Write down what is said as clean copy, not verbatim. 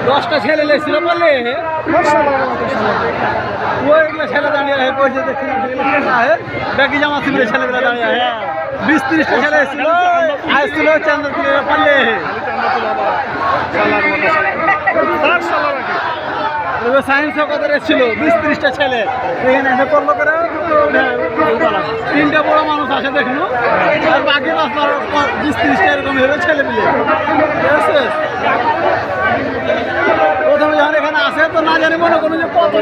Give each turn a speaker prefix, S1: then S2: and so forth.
S1: দশটা ছেলে লেগছিল বললে ওইগুলো ছেলে দাঁড়িয়ে ব্যাগি জামা ছিল ছেলেগুলো দাঁড়িয়ে 20-30টা ছেলে এসেছিল আসছিল চান্দ্রপুরে পারলে সায়েন্স কত ছিল 20-30টা ছেলে এখানে এসে করলো করে 3টা বড় মানুষ আছে দেখলো আর বাকি 20-30টা এরকম ভেবে ছেলে মিলে ঠিক আছে। প্রথমে যখন এখানে আসে তো না জানি মনে করুন যে কত